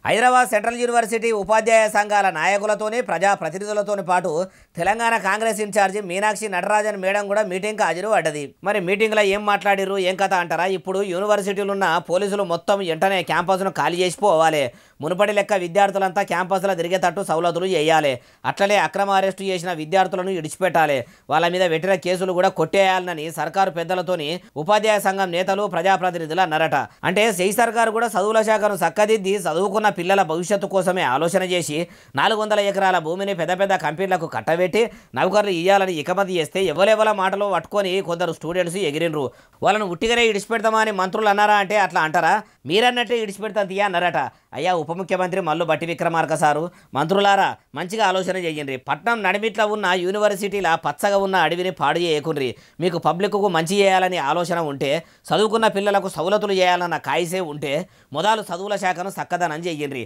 Hyderabad central university ఉపాధ్యాయ సంఘాల నాయకులతోని ప్రజాప్రతినిధులతోని పాటు Telangana Congress incharge Meenakshi Natarajan madam కూడా మీటింగ్కి హాజరు పడ్డది. మరి మీటింగ్లో ఏం మాట్లాడిరు ఏం కథ అంటారా? ఇప్పుడు యూనివర్సిటీలు ఉన్న పోలీసులు మొత్తం వెంటనే క్యాంపస్ను ఖాళీ చేసిపోవాలి. మునుపటి లెక్క విద్యార్థులంతా క్యాంపస్లో తిరిగేటట్టు సౌలతులు చేయాలి. అట్లనే అక్రమ అరెస్టు చేసిన విద్యార్థులను ఇడిచిపెట్టాలి. వాళ్ళ మీద పెట్టిన కేసులు కూడా కొట్టేయాలని సర్కారు పెద్దలతోని ఉపాధ్యాయ సంఘం నేతలు ప్రజాప్రతినిధులు అన్నారట. అంటే సెయి సర్కారు కూడా చదువుల శాఖను చక్కదిద్ది చదువుకున్న పిల్లల భవిష్యత్తు కోసమే ఆలోచన చేసి 400 ఎకరాల భూమిని పెద్ద పెద్ద కంపెనీలకు కట్టబెట్టి నౌకర్లు ఇయ్యాలని ఇకమతి చేస్తే ఎవరెవల మాటలు పట్టుకొని కొందరు స్టూడెంట్స్ ఎగిరినరు. వాళ్ళను ఉట్టిగానే ఇడిచిపెడతామని మంత్రులు అన్నారా అంటే అట్లా అంటారా? మీరన్నట్టే ఇడిచిపెడతాం తీయ అన్నారట. అయ్యా ఉప ముఖ్యమంత్రి మల్లు బట్టి విక్రమార్క సారు, మంత్రులారా మంచిగా ఆలోచన చేయండి. పట్నం నడిమిట్లో ఉన్న యూనివర్సిటీల పచ్చగా ఉన్న అడవిని పాడు చేయకుండ్రి. మీకు పబ్లిక్కు మంచి చేయాలని ఆలోచన ఉంటే, చదువుకున్న పిల్లలకు సౌలతులు చేయాలన్న కాయిసే ఉంటే మొదలు చదువుల శాఖను చక్కదనం చేయండి.